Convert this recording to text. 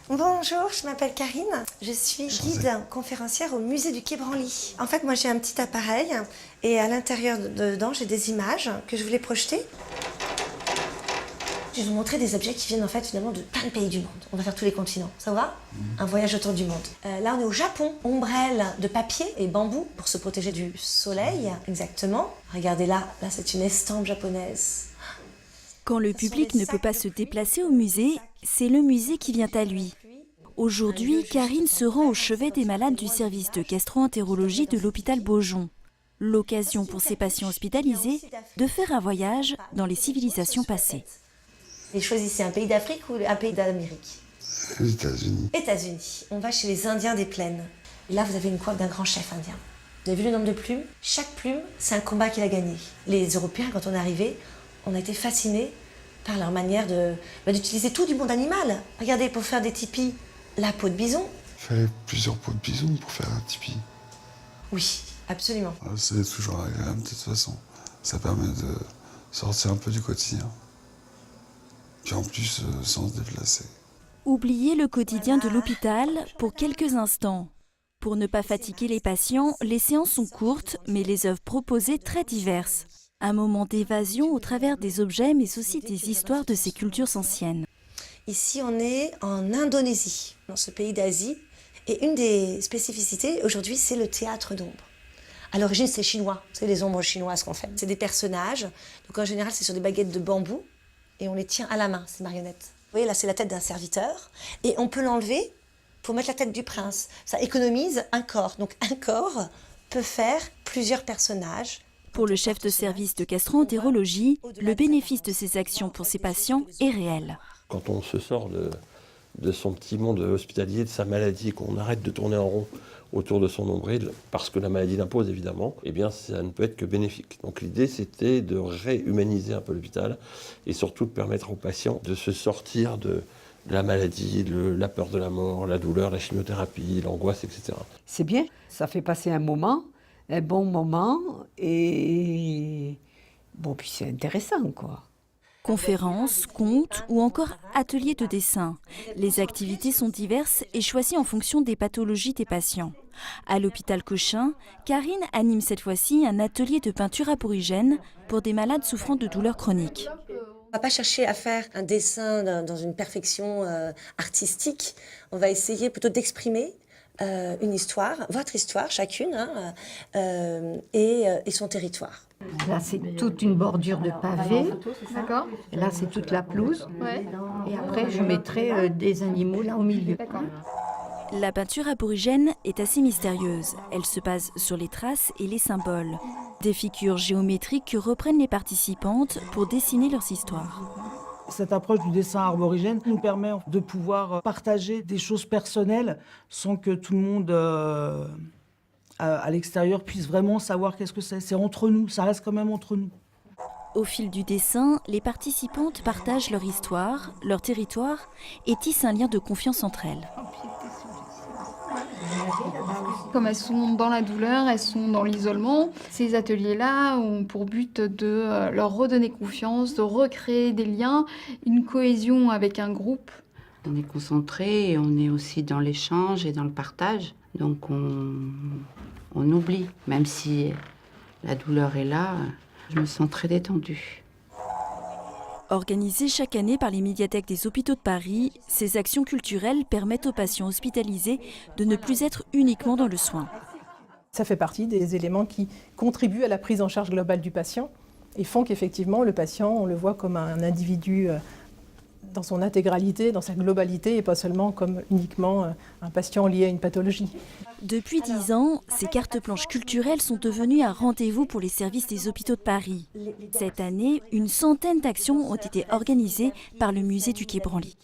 Bonjour, je m'appelle Karine. Je suis guide conférencière au musée du Quai Branly. En fait, moi j'ai un petit appareil et à l'intérieur dedans j'ai des images que je voulais projeter. Je vais vous montrer des objets qui viennent en fait finalement de plein de pays du monde. On va faire tous les continents, ça va? Un voyage autour du monde. Là on est au Japon. Ombrelle de papier et bambou pour se protéger du soleil, exactement. Regardez là c'est une estampe japonaise. Quand le public ne peut pas se déplacer au musée, c'est le musée qui vient à lui. Aujourd'hui, Karine se rend au chevet des malades du service de gastro-entérologie de l'hôpital Beaujon. L'occasion pour ces patients hospitalisés de faire un voyage dans les civilisations passées. Et choisissez un pays d'Afrique ou un pays d'Amérique? Les États-Unis. États-Unis. On va chez les Indiens des plaines. Et là, vous avez une coiffe d'un grand chef indien. Vous avez vu le nombre de plumes? Chaque plume, c'est un combat qu'il a gagné. Les Européens, quand on est arrivé, on a été fascinés par leur manière d'utiliser tout du monde animal. Regardez, pour faire des tipis, la peau de bison. Il fallait plusieurs peaux de bison pour faire un tipi. Oui, absolument. C'est toujours agréable de toute façon. Ça permet de sortir un peu du quotidien. Puis en plus, sans se déplacer. Oubliez le quotidien de l'hôpital pour quelques instants. Pour ne pas fatiguer les patients, les séances sont courtes, mais les œuvres proposées très diverses. Un moment d'évasion au travers des objets, mais aussi des histoires de ces cultures anciennes. Ici, on est en Indonésie, dans ce pays d'Asie. Et une des spécificités, aujourd'hui, c'est le théâtre d'ombre. À l'origine, c'est chinois. C'est les ombres chinoises qu'on fait. C'est des personnages. Donc en général, c'est sur des baguettes de bambou. Et on les tient à la main, ces marionnettes. Vous voyez, là, c'est la tête d'un serviteur. Et on peut l'enlever pour mettre la tête du prince. Ça économise un corps. Donc un corps peut faire plusieurs personnages. Pour le chef de service de gastro-entérologie, le bénéfice de ces actions pour ses patients est réel. Quand on se sort de son petit monde hospitalier, de sa maladie, qu'on arrête de tourner en rond autour de son nombril, parce que la maladie l'impose évidemment, eh bien ça ne peut être que bénéfique. Donc l'idée c'était de réhumaniser un peu l'hôpital et surtout de permettre aux patients de se sortir de la maladie, la peur de la mort, la douleur, la chimiothérapie, l'angoisse, etc. C'est bien, ça fait passer un moment, un bon moment, et bon, puis c'est intéressant, quoi. Conférences, contes ou encore ateliers de dessin. Les activités sont diverses et choisies en fonction des pathologies des patients. À l'hôpital Cochin, Karine anime cette fois-ci un atelier de peinture aborigène pour des malades souffrant de douleurs chroniques. On ne va pas chercher à faire un dessin dans une perfection artistique. On va essayer plutôt d'exprimer une histoire, votre histoire chacune, et son territoire. Là, c'est toute une bordure de pavés. D'accord. Et là, c'est toute la pelouse. Ouais. Et après, je mettrai des animaux là au milieu. D'accord. La peinture aborigène est assez mystérieuse. Elle se base sur les traces et les symboles. Des figures géométriques que reprennent les participantes pour dessiner leurs histoires. Cette approche du dessin arborigène nous permet de pouvoir partager des choses personnelles sans que tout le monde à l'extérieur puisse vraiment savoir qu'est-ce que c'est. C'est entre nous, ça reste quand même entre nous. Au fil du dessin, les participantes partagent leur histoire, leur territoire et tissent un lien de confiance entre elles. Comme elles sont dans la douleur, elles sont dans l'isolement, ces ateliers-là ont pour but de leur redonner confiance, de recréer des liens, une cohésion avec un groupe. On est concentré et on est aussi dans l'échange et dans le partage. Donc on oublie, même si la douleur est là, je me sens très détendue. Organisées chaque année par les médiathèques des hôpitaux de Paris, ces actions culturelles permettent aux patients hospitalisés de ne plus être uniquement dans le soin. Ça fait partie des éléments qui contribuent à la prise en charge globale du patient et font qu'effectivement le patient, on le voit comme un individu dans son intégralité, dans sa globalité et pas seulement comme uniquement un patient lié à une pathologie. Depuis 10 ans, ces cartes blanches culturelles sont devenues un rendez-vous pour les services des hôpitaux de Paris. Cette année, une centaine d'actions ont été organisées par le musée du Quai Branly.